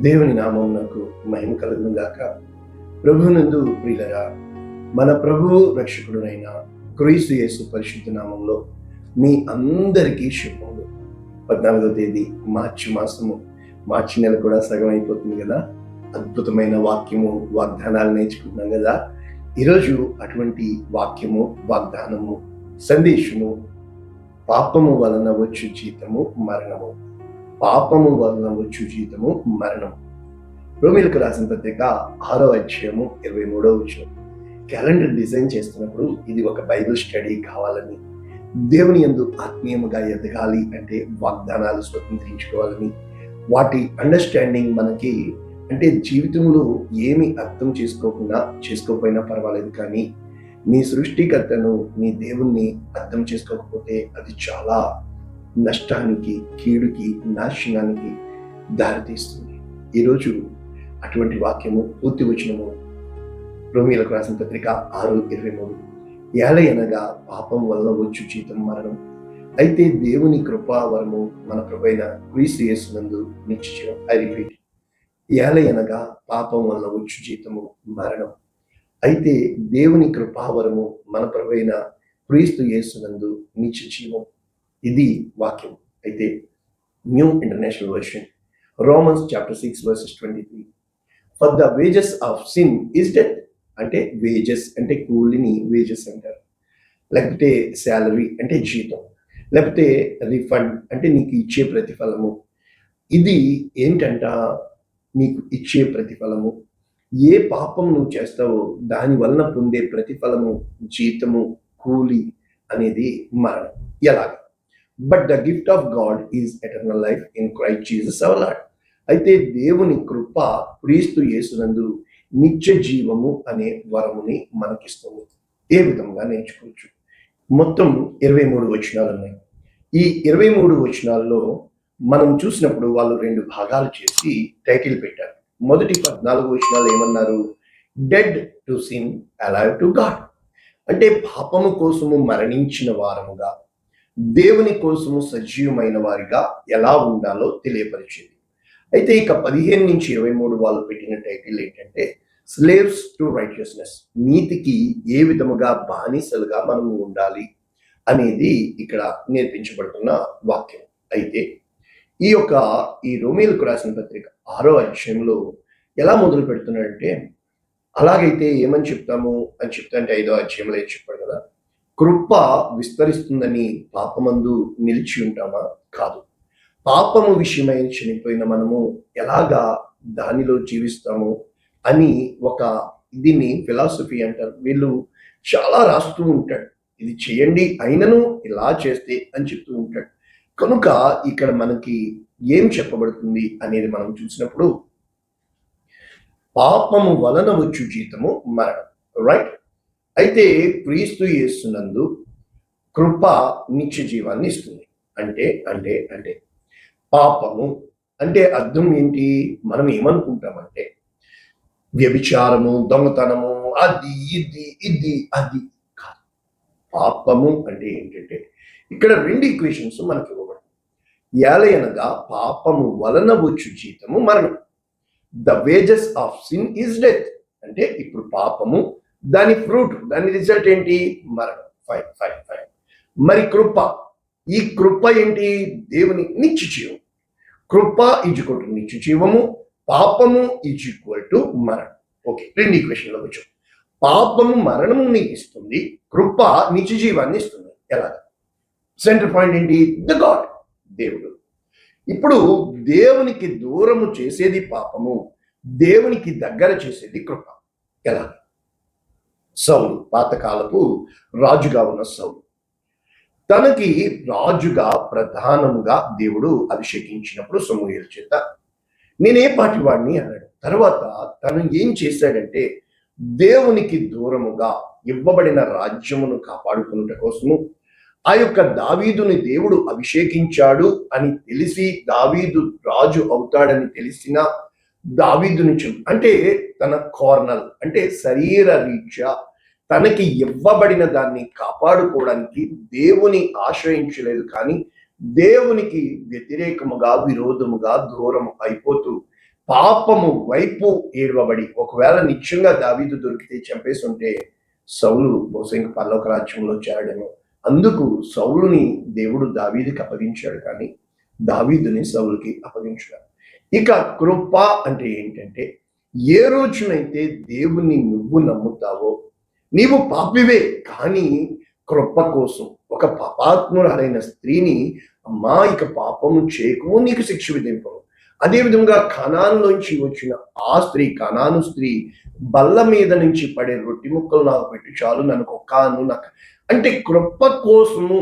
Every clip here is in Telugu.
దేవుని నామమునకు మహిమ కలుగును గాక. ప్రభువునందు ప్రియులరా, మన ప్రభువు రక్షకుడునైన క్రీస్తు యేసు పరిశుద్ధ నామంలో మీ అందరికీ శుభములు. 14వ తేదీ మార్చి మాసము, మార్చి నెల కూడా సగం అయిపోతుంది కదా. అద్భుతమైన వాక్యము, వాగ్దానాలు నేర్చుకుంటున్నాం కదా. ఈరోజు అటువంటి వాక్యము, వాగ్దానము, సందేశము, పాపము వలన వచ్చు జీతము మరణము. పాపము వలన వచ్చు జీతము మరణము. రోమీయులకు రాసిన పత్రిక 6వ అధ్యాయము 23వ వచనం. క్యాలెండర్ డిజైన్ చేస్తున్నప్పుడు ఇది ఒక బైబిల్ స్టడీ కావాలని, దేవుని యందు ఆత్మీయముగా ఎదగాలి అంటే వాగ్దానాలు స్వతంత్రించుకోవాలని, వాటి అండర్స్టాండింగ్ మనకి అంటే జీవితంలో ఏమి అర్థం చేసుకోకపోయినా పర్వాలేదు, కానీ నీ సృష్టికర్తను, నీ దేవుణ్ణి అర్థం చేసుకోకపోతే అది చాలా నష్టానికి, కీడుకి, నాశనానికి దారితీస్తుంది. ఈరోజు అటువంటి వాక్యము, పూర్తి వచనము రోమీయులకు రాసిన పత్రిక 6:23. ఏలయనగా పాపం వల్ల వచ్చు జీతం మరణం, అయితే దేవుని కృపా వరము మన ప్రభువైన క్రీస్తు యేసునందు నిత్యజీవం. ఐ రిపీట్, ఏలయనగా పాపం వల్ల వచ్చు జీతము మరణం, అయితే దేవుని కృపావరము మన ప్రభువైన క్రీస్తు యేసునందు నిత్యజీవం. ఇది వాక్యం. అయితే new international version, Romans chapter 6:23. For the wages of sin is death. అంటే వేజెస్ అంటే కూలిని వేజెస్ అంటారు, లేకపోతే శాలరీ అంటే జీతం, లేకపోతే రిఫండ్ అంటే నీకు ఇచ్చే ప్రతిఫలము. ఇది ఏంటంట, నీకు ఇచ్చే ప్రతిఫలము. ఏ పాపం నువ్వు చేస్తావో దాని వలన పొందే ప్రతిఫలము, జీతము, కూలి అనేది మరణం. ఎలాగ? But the gift of God is eternal life in Christ Jesus our Lord. అయితే దేవుని కృప క్రీస్తు యేసునందు నిత్య జీవము అనే వరముని మనకిస్తుంది. ఏ విధంగా నేర్చుకోవచ్చు? మొత్తం 23 వచనాలు ఉన్నాయి. ఈ 23 వచనాల్లో మనం చూసినప్పుడు వాళ్ళు 2 భాగాలు చేసి టైటిల్ పెట్టారు. మొదటి 14 వచనాలు ఏమన్నారు? Dead to sin, alive to God. అంటే పాపము కోసము మరణించిన వారముగా, దేవుని కోసము సజీవమైన వారిగా ఎలా ఉండాలో తెలియపరిచింది. అయితే ఇక 15 నుంచి 23 వాళ్ళు పెట్టిన టైటిల్ ఏంటంటే స్లేవ్స్ టు రైచియస్నెస్. నీతికి ఏ విధముగా బానిసలుగా మనము ఉండాలి అనేది ఇక్కడ నేర్పించబడుతున్న వాక్యం. అయితే ఈ రోమీయులకు రాసిన పత్రిక 6వ అధ్యాయంలో ఎలా మొదలు పెడుతున్నాడంటే, అలాగైతే ఏమని చెప్తాము అని చెప్తాంటే 5వ అధ్యాయంలో ఏం చెప్పాడు కదా, కృప విస్తరిస్తుందని పాపమందు నిలిచి ఉంటామా? కాదు. పాపము విషయమై చనిపోయిన మనము ఎలాగా దానిలో జీవిస్తాము అని దీన్ని ఫిలాసఫీ అంటారు. వీళ్ళు చాలా రాస్తూ ఉంటాడు, ఇది చేయండి అయినను ఇలా చేస్తే అని చెప్తూ ఉంటాడు. కనుక ఇక్కడ మనకి ఏం చెప్పబడుతుంది అనేది మనం చూసినప్పుడు, పాపము వలన వచ్చు జీతము మరణం. రైట్? అయితే క్రీస్తు యేసునందు కృప నిత్య జీవాన్ని ఇస్తుంది. అంటే అంటే అంటే పాపము అంటే అర్థం ఏంటి? మనం ఏమనుకుంటామంటే వ్యభిచారము, దొంగతనము, అది ఇది అది కాదు. పాపము అంటే ఏంటంటే ఇక్కడ 2 ఈక్వేషన్స్ మనకి ఇవ్వబడి, ఏలయనగా పాపము వలన వచ్చు జీతము మరణం. The wages of sin is death. అంటే ఇప్పుడు పాపము, దాని ఫ్రూట్, దాని రిజల్ట్ ఏంటి? మరణం. ఫైన్. మరి కృప, ఈ కృప ఏంటి? దేవుని నిత్య జీవం. కృప ఈజ్వల్ టు నిత్య జీవము, పాపము ఈజ్వల్ టు మరణం. ఓకే, 2 ఈక్వేషన్లో వచ్చాం. పాపము మరణము నీకు ఇస్తుంది, కృప నిత్య జీవాన్ని ఇస్తుంది. ఎలాగ? సెంటర్ పాయింట్ ఏంటి? ద గాడ్, దేవుడు. ఇప్పుడు దేవునికి దూరము చేసేది పాపము, దేవునికి దగ్గర చేసేది కృప. ఎలా? సౌలు, పాతకాలపు రాజుగా ఉన్న సౌలు, తనకి రాజుగా ప్రధానముగా దేవుడు అభిషేకించినప్పుడు సమూయేలు చేత, నేనే పాటి వాడిని అన్నాడు. తర్వాత తను ఏం చేశాడంటే, దేవునికి దూరముగా ఇవ్వబడిన రాజ్యమును కాపాడుకున్నట కోసము ఆ యొక్క దావీదుని దేవుడు అభిషేకించాడు అని తెలిసి, దావీదు రాజు అవుతాడని తెలిసిన దావీదుని అంటే తన కార్నల్ అంటే శరీర రీత్యా తనకి ఇవ్వబడిన దాన్ని కాపాడుకోవడానికి దేవుని ఆశ్రయించలేదు, కానీ దేవునికి వ్యతిరేకముగా, విరోధముగా దూరం అయిపోతూ పాపము వైపు ఏడవబడి, ఒకవేళ నిత్యంగా దావీదు దొరికితే చంపేసి ఉంటే సౌలు బహుశా ఇంక పరలోక రాజ్యంలో చేరడము. అందుకు సౌలుని దేవుడు దావీదుకి అప్పగించాడు, కానీ దావీదుని సౌలుకి అప్పగించాడు. ఇక కృప అంటే ఏంటంటే, ఏ రోజునైతే దేవుని నువ్వు నమ్ముతావో, నీవు పాపివే కానీ కృప కోసం ఒక పాపాత్మురాలైన స్త్రీని, అమ్మా ఇక పాపము చేయకము, నీకు శిక్ష విధింపము. అదేవిధంగా కనానులోంచి వచ్చిన ఆ స్త్రీ, కనాను స్త్రీ బల్ల మీద నుంచి పడే రొట్టి ముక్కలు నాకు పెట్టి చాలు, నన్ను ఒక్కాను నాకు అంటే కృప కోసము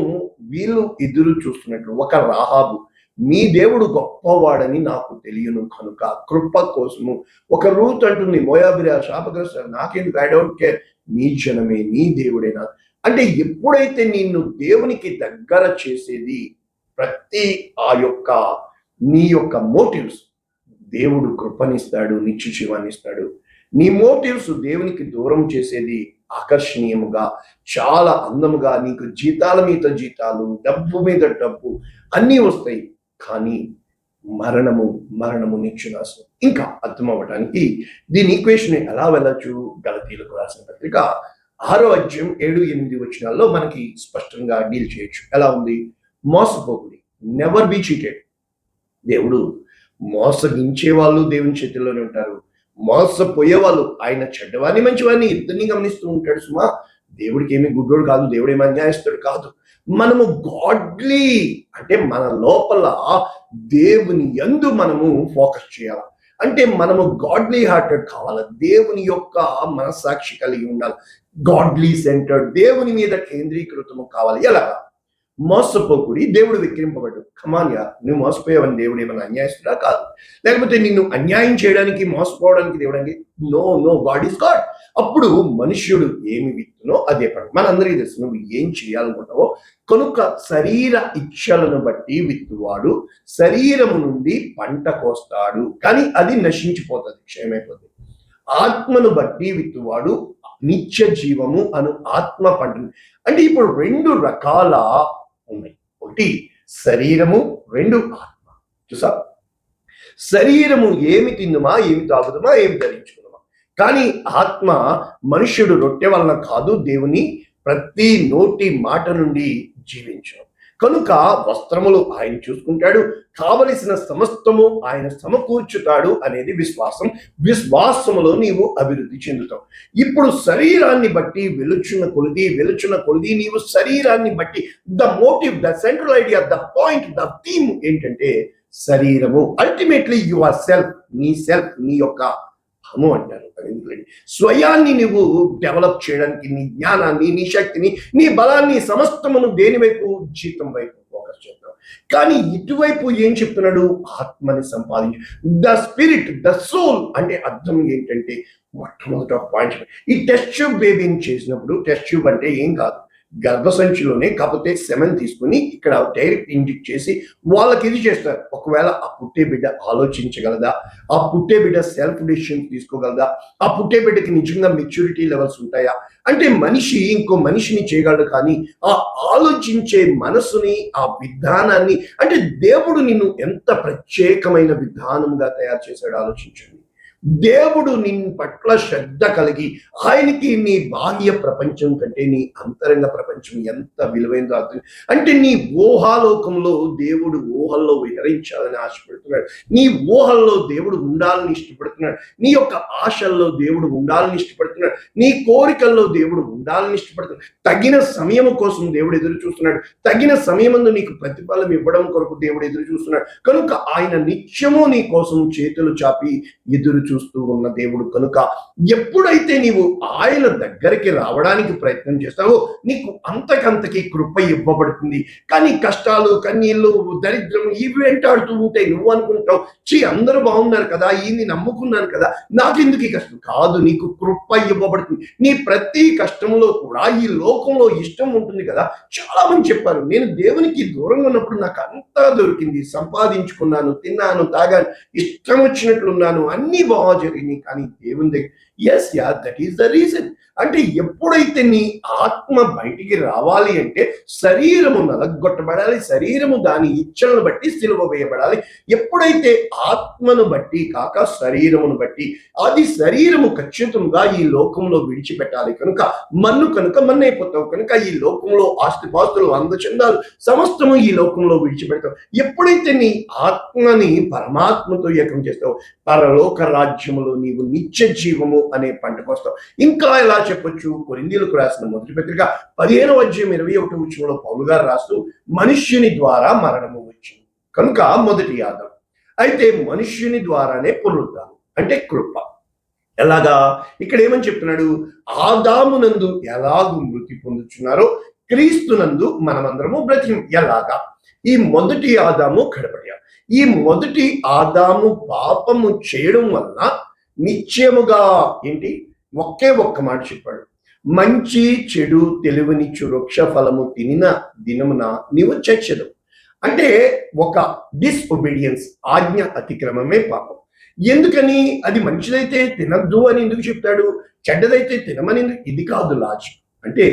వీళ్ళు ఎదురు చూస్తున్నట్లు. ఒక రాహాబు, మీ దేవుడు గొప్పవాడని నాకు తెలియను కనుక కృప కోసము. ఒక రూత్ అంటుంది, మోయాబిరా శాపగ్రస్త, నాకెందుకు, ఐ డోంట్ కేర్, నీ జనమే, నీ దేవుడేనా. అంటే ఎప్పుడైతే నిన్ను దేవునికి దగ్గర చేసేది ప్రతి నీ యొక్క మోటివ్స్, దేవుడు కృపనిస్తాడు, నిత్య జీవాన్ని ఇస్తాడు. నీ మోటివ్స్ దేవునికి దూరం చేసేది ఆకర్షణీయముగా, చాలా అందముగా, నీకు జీతాల మీద జీతాలు, డబ్బు మీద డబ్బు అన్నీ వస్తాయి, కానీ మరణము నిత్యనాశనం. ఇంకా అర్థం అవ్వడానికి దీని ఈక్వేషన్ ఎలా వెళ్ళచ్చు, గలతీయులకు రాసిన పత్రిక 6వ అధ్యాయం 7-8 వచనాల్లో మనకి స్పష్టంగా డీల్ చేయొచ్చు. ఎలా ఉంది? మోసపోకుడి, నెవర్ బీ చీటెడ్. దేవుడు మోసగించే వాళ్ళు దేవుని చేతుల్లోనే ఉంటారు, మోసపోయే వాళ్ళు, ఆయన చెడ్డవాన్ని మంచివాడిని ఇద్దరిని గమనిస్తూ ఉంటాడు. సుమా, దేవుడికి ఏమి గుడ్డోడు కాదు, దేవుడు ఏమి అన్యాయస్తుడు కాదు. మనము గాడ్లీ అంటే మన లోపల దేవుని యందు మనము ఫోకస్ చేయాలి. అంటే మనము గాడ్లీ హార్టెడ్ కావాలి, దేవుని యొక్క మనస్సాక్షి కలిగి ఉండాలి, గాడ్లీ సెంటర్డ్, దేవుని మీద కేంద్రీకృతము కావాలి. ఎలా? మోసపోకుడి, దేవుడు విక్రింపబడ్డు. కమాన్యా, నువ్వు మోసపోయావని దేవుడు ఏమైనా అన్యాయస్తుడా? కాదు. లేకపోతే నిన్ను అన్యాయం చేయడానికి, మోసపోవడానికి దేవుడానికి? No, god is god. అప్పుడు మనుష్యుడు ఏమి విత్తునో అదే పండు. మనందరికీ తెలుసు, నువ్వు ఏం చేయాలనుకుంటావో కనుక శరీర ఇచ్ఛలను బట్టి విత్తువాడు శరీరము నుండి పంట కోస్తాడు, కానీ అది నశించిపోతుంది, క్షయమైపోతుంది. ఆత్మను బట్టి విత్తువాడు నిత్య జీవము అను ఆత్మ పంటను. అంటే ఇప్పుడు 2 రకాల ఉన్నాయి, ఒకటి శరీరము, 2 ఆత్మ. చూసా, శరీరము ఏమి తిందుమా, ఏమి తాగుదుమా, ఏమి ధరించుకుందామా, కానీ ఆత్మ మనుష్యుడు రొట్టె వలన కాదు, దేవుని ప్రతి నోటి మాట నుండి జీవించును. కనుక వస్త్రములు ఆయన చూసుకుంటాడు, కావలసిన సమస్తము ఆయన సమకూర్చుతాడు అనేది విశ్వాసం. విశ్వాసములో నీవు అభివృద్ధి చెందుతావు. ఇప్పుడు శరీరాన్ని బట్టి వెలుచున్న కొలిది నీవు శరీరాన్ని బట్టి, the motive, the central idea, the point, the theme ఏంటంటే శరీరము. అల్టిమేట్లీ యు ఆర్ సెల్ఫ్, నీ యొక్క అహము అంటారు. స్వయాన్ని నువ్వు డెవలప్ చేయడానికి నీ జ్ఞానాన్ని, నీ శక్తిని, నీ బలాన్ని సమస్తమును దేని వైపు? జీతం వైపు ఫోకస్ చేద్దాం. కానీ ఇటువైపు ఏం చెప్తున్నాడు? ఆత్మని సంపాదించు. ద స్పిరిట్, ద సోల్ అంటే అర్థం ఏంటంటే, మొట్టమొదటి పాయింట్, ఈ టెస్ట్ ట్యూబ్ బేబీని చేసినప్పుడు, టెస్ట్ ట్యూబ్ అంటే ఏం కాదు, గర్భసంచిలోనే కాకపోతే సెమెన్ తీసుకుని ఇక్కడ డైరెక్ట్ ఇంజెక్ట్ చేసి వాళ్ళకి ఇది చేస్తారు. ఒకవేళ ఆ పుట్టే బిడ్డ ఆలోచించగలదా, ఆ పుట్టే బిడ్డ సెల్ఫ్ డిసిషన్ తీసుకోగలదా, ఆ పుట్టే బిడ్డకి నిజంగా మెచ్యూరిటీ లెవెల్స్ ఉంటాయా అంటే, మనిషి ఇంకో మనిషిని చేయగలడు, కానీ ఆ ఆలోచించే మనసుని, ఆ విధానాన్ని, అంటే దేవుడు నిన్ను ఎంత ప్రత్యేకమైన విధానంగా తయారు చేశాడు ఆలోచించండి. దేవుడు నీ పట్ల శ్రద్ధ కలిగి, ఆయనకి నీ బాహ్య ప్రపంచం కంటే నీ అంతరంగ ప్రపంచం ఎంత విలువైనదో అర్థం. అంటే నీ ఊహాలోకంలో దేవుడు ఊహల్లో విహరించాలని ఆశపడుతున్నాడు, నీ ఊహల్లో దేవుడు ఉండాలని ఇష్టపడుతున్నాడు, నీ యొక్క ఆశల్లో దేవుడు ఉండాలని ఇష్టపడుతున్నాడు, నీ కోరికల్లో దేవుడు ఉండాలని ఇష్టపడుతున్నాడు. తగిన సమయం కోసం దేవుడు ఎదురు చూస్తున్నాడు, తగిన సమయమందు నీకు ప్రతిఫలం ఇవ్వడం కొరకు దేవుడు ఎదురు చూస్తున్నాడు. కనుక ఆయన నిత్యము నీ కోసం చేతులు చాపి ఎదురు చూస్తూ ఉన్న దేవుడు. కనుక ఎప్పుడైతే నీవు ఆయన దగ్గరికి రావడానికి ప్రయత్నం చేస్తావో నీకు అంతకంతకి కృప ఇవ్వబడుతుంది. కానీ కష్టాలు, కన్నీళ్ళు, దరిద్రం ఇవి వెంటాడుతూ ఉంటాయి. నువ్వు అనుకుంటావు, అందరూ బాగున్నారు కదా, ఈయన్ని నమ్ముకున్నాను కదా, నాకెందుకు ఈ కష్టం? కాదు, నీకు కృప ఇవ్వబడుతుంది. నీ ప్రతి కష్టంలో కూడా ఈ లోకంలో ఇష్టం ఉంటుంది కదా. చాలా మంది చెప్పారు, నేను దేవునికి దూరంగా ఉన్నప్పుడు నాకు అంతా దొరికింది, సంపాదించుకున్నాను, తిన్నాను, తాగాను, ఇష్టం వచ్చినట్లున్నాను, అన్ని బాగా జరిగినాయి, కానీ దేవుని దగ్గర yes yeah, that is the reason. అంటే ఎప్పుడైతే నీ ఆత్మ బయటికి రావాలి అంటే శరీరము నలగొట్టబడాలి, శరీరము దాని ఇచ్చలను బట్టి సిలువ వేయబడాలి. ఎప్పుడైతే ఆత్మను బట్టి కాక శరీరమును బట్టి, అది శరీరము ఖచ్చితంగా ఈ లోకంలో విడిచిపెట్టాలి కనుక మన్నైపోతావు కనుక ఈ లోకంలో ఆస్తిపాస్తులు అందచందాలు సమస్తము ఈ లోకంలో విడిచిపెడతావు. ఎప్పుడైతే నీ ఆత్మని పరమాత్మతో ఏకం చేస్తావు, పరలోక రాజ్యములో నీవు నిత్య జీవము అనే పంటకు వస్తావు. ఇంకా ఎలా చెప్పొచ్చు? కొరింథీయులకు రాసిన మొదటి పత్రిక 15:21 పౌలు గారు రాస్తూ, మనుష్యుని ద్వారా మరణము వచ్చింది కనుక మొదటి ఆదాము. అయితే మనుష్యుని ద్వారానే పునరుద్ధానం అంటే కృప. ఎలాగా? ఇక్కడ ఏమని చెప్తున్నాడు? ఆదామునందు ఎలాగూ మృతి పొందుచున్నారో క్రీస్తునందు మనమందరము బ్రతికి. ఎలాగా? ఈ మొదటి ఆదాము కడపటి ఆదాము. ఈ మొదటి ఆదాము పాపము చేయడం వలన నిశ్చయముగా ఒక్క మాట చెప్పాడు, మంచి చెడు తెలివినిచ్చు వృక్ష ఫలము తినిన దినమున నీవు చచ్చెదవు. అంటే ఒక డిస్ఒబీడియన్స్, ఆజ్ఞ అతిక్రమమే పాపం. ఎందుకని? అది మంచిదైతే తినద్దు అని ఎందుకు చెప్తాడు, చెడ్డదైతే తినమని ఇది కాదు లాజిక్. అంటే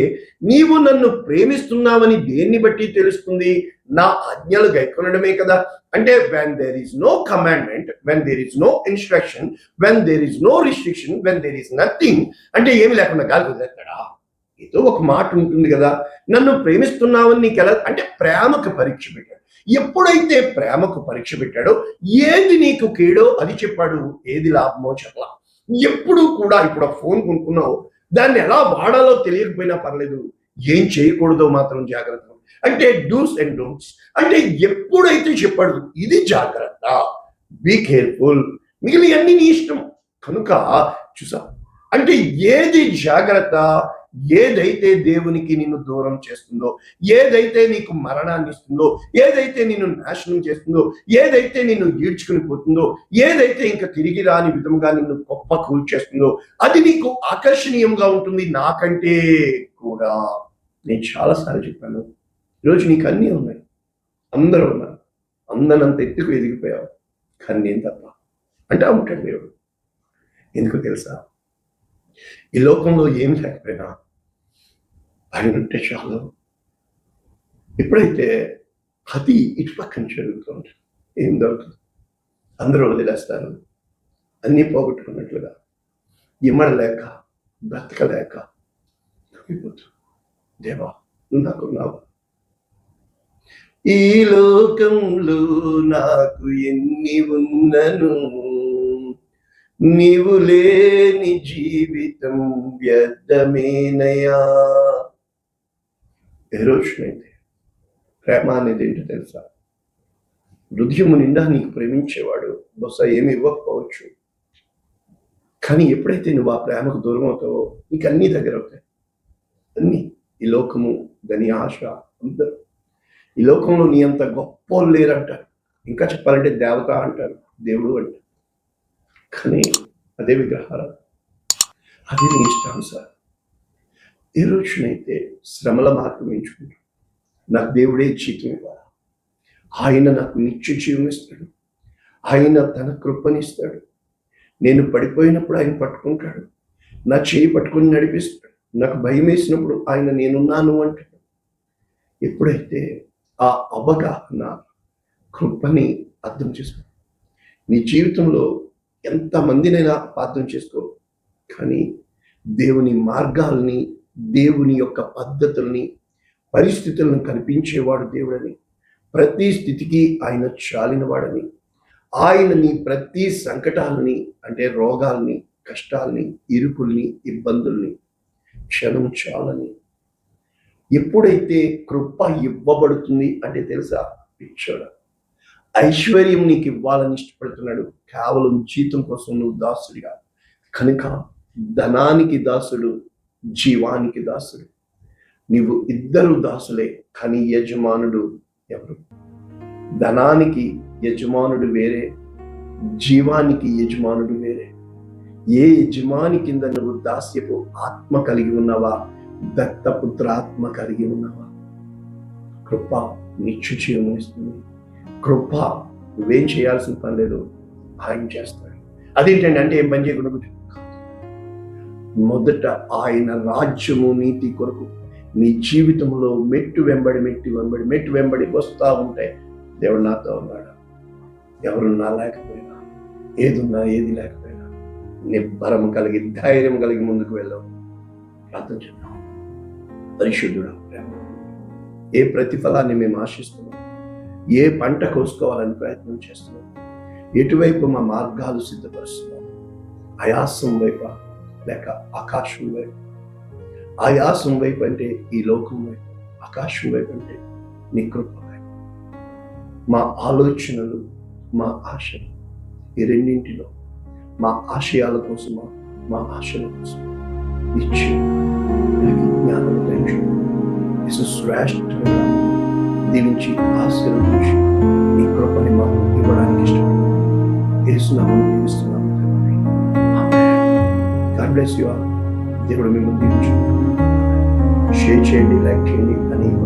నీవు నన్ను ప్రేమిస్తున్నావని దేన్ని బట్టి తెలుస్తుంది? నా ఆజ్ఞలు గైకొనడమే కదా. అంటే when there is no commandment, when there is no instruction, when there is no restriction, when there is nothing, అంటే ఏమి లేకుండా గాలి వదిలేస్తాడా? ఏదో ఒక మాట ఉంటుంది కదా, నన్ను ప్రేమిస్తున్నావని నీకు ఎలా అంటే ప్రేమకు పరీక్ష పెట్టాడు. ఎప్పుడైతే ప్రేమకు పరీక్ష పెట్టాడో ఏది నీకు కీడో అది చెప్పాడు, ఏది లాభమో చెప్పలా. ఎప్పుడు కూడా ఇప్పుడు ఫోన్ కొనుక్కున్నావు, దాన్ని ఎలా వాడాలో తెలియకపోయినా పర్లేదు, ఏం చేయకూడదో మాత్రం జాగ్రత్త. అంటే డూస్ అండ్ డోంట్స్. అంటే ఎప్పుడైతే చెప్పాడు ఇది జాగ్రత్త, బీ కేర్ఫుల్, మిగిలిన అన్ని నీ ఇష్టం కనుక చూసా. అంటే ఏది జాగ్రత్త? ఏదైతే దేవునికి నిన్ను దూరం చేస్తుందో, ఏదైతే నీకు మరణాన్ని ఇస్తుందో, ఏదైతే నిన్ను నాశనం చేస్తుందో, ఏదైతే నిన్ను ఈడ్చుకుని పోతుందో, ఏదైతే ఇంకా తిరిగి రాని విధంగా నిన్ను గొప్ప కూల్చేస్తుందో, అది నీకు ఆకర్షణీయంగా ఉంటుంది నాకంటే కూడా. నేను చాలాసార్లు చెప్పాను, ఈరోజు నీకు అన్నీ ఉన్నాయి, అందరూ ఉన్నారు, అందనంత ఎత్తుకు ఎదిగిపోయావు, కానీ నేను తప్ప అంటే ఉంటాడు దేవుడు. ఎందుకు తెలుసా? ఈ లోకంలో ఏమి లేకపోయినా ఆయన ఉంటే చాలు. ఎప్పుడైతే అది ఇటు పక్కన జరుగుతుంది, ఏం దొరుకుతుంది? అందరూ వదిలేస్తారు, అన్నీ పోగొట్టుకున్నట్లుగా, ఇమ్మడలేక బ్రతకలేక అయిపోతుంది. దేవా నువ్వు నాకున్నావు. ఈ లోకంలో నాకు ఎన్ని ఉన్నను, నీవు లేని జీవితం వ్యర్థమేనయా. ఏ రోజునైతే ప్రేమ అనేది ఏంటో తెలుసా? హృదయము నిండా నీకు ప్రేమించేవాడు బహుశా ఏమి ఇవ్వకపోవచ్చు, కానీ ఎప్పుడైతే నువ్వు ఆ ప్రేమకు దూరం అవుతావో నీకు అన్నీ దగ్గర అవుతాయి. అన్నీ, ఈ లోకము, దాని ఆశ, అందరూ ఈ లోకంలో నీ అంత గొప్ప లేరంటారు. ఇంకా చెప్పాలంటే దేవత అంటారు, దేవుడు అంటారు, కానీ అదే విగ్రహాలు, అదే నీ ఇష్టానుసారం. ఏ రోజునైతే శ్రమల మార్గం ఎంచుకుంటాడు, నాకు దేవుడే జీతం ఇవ్వాలి, ఆయన నాకు నిత్య జీవం ఇస్తాడు, ఆయన తన కృపనిస్తాడు, నేను పడిపోయినప్పుడు ఆయన పట్టుకుంటాడు, నా చేయి పట్టుకుని నడిపిస్తాడు, నాకు భయం వేసినప్పుడు ఆయన నేనున్నాను అంటాడు. ఎప్పుడైతే ఆ అవగాహన కృపని అర్థం చేసుకో, నీ జీవితంలో ఎంతమందినైనా అర్థం చేసుకో, కానీ దేవుని మార్గాల్ని, దేవుని యొక్క పద్ధతుల్ని, పరిస్థితులను కనిపించేవాడు దేవుడని, ప్రతి స్థితికి ఆయన చాలినవాడని, ఆయన నీ ప్రతి సంకటాలని అంటే రోగాల్ని, కష్టాల్ని, ఇరుకుల్ని, ఇబ్బందుల్ని క్షణం చాలని. ఎప్పుడైతే కృప ఇవ్వబడుతుంది అంటే తెలుసా పిచ్చోడ, ఐశ్వర్యం నీకు ఇవ్వాలని ఇష్టపడుతున్నాడు, కేవలం జీతం కోసం నువ్వు దాసుడిగా. కనుక ధనానికి దాసుడు, జీవానికి దాసుడు, నీవు ఇద్దరు దాసులే, కానీ యజమానుడు ఎవరు? ధనానికి యజమానుడు వేరే, జీవానికి యజమానుడు వేరే. ఏ యజమాని కింద నువ్వు దాస్యపు ఆత్మ కలిగి ఉన్నావా, దత్తపుత్రాత్మ కలిగి ఉన్నావా? కృప నిత్య జీవం ఇస్తుంది. కృప నువ్వేం చేయాల్సిన పని లేదు, ఆయన చేస్తాడు. అదేంటండి అంటే ఏం పని చేయకుండా మొదట ఆయన రాజ్యము నీతి కొరకు మీ జీవితంలో మెట్టు వెంబడి వస్తూ ఉంటే దేవుడు నాతో ఉన్నాడు. ఎవరున్నా లేకపోయినా, ఏదున్నా ఏది లేకపోయినా నిబ్బరం కలిగి ధైర్యం కలిగి ముందుకు వెళ్ళాం. ప్రార్థన చేద్దాం. పరిశుద్ధుడా, ఏ ప్రతిఫలాన్ని మేము ఆశిస్తున్నాం, ఏ పంట కోసుకోవాలని ప్రయత్నం చేస్తున్నాం, ఎటువైపు మా మార్గాలు సిద్ధపరుస్తున్నాం? ఆయాసం వైపు లేక ఆకాశం వైపు? ఆయాసం వైపు అంటే ఈ లోకం వైపు, ఆకాశం వైపు అంటే నీ కృప వైపు. మా ఆలోచనలు, మా ఆశలు, ఈ రెండింటిలో మా ఆశయాల కోసమా, మా ఆశల కోసం ఇచ్చి జ్ఞానం శ్రేష్టంగా దీవించి ఆశీర్వదించి నీ కృపని మాకు ఇవ్వడానికి ఇష్టపడుతున్నాం. యేసునామములో దీవిస్తున్నాము. God bless you all. దేవుడు మిమ్మల్ని దీవించు. షేర్ చేయండి, లైక్ చేయండి, అనేక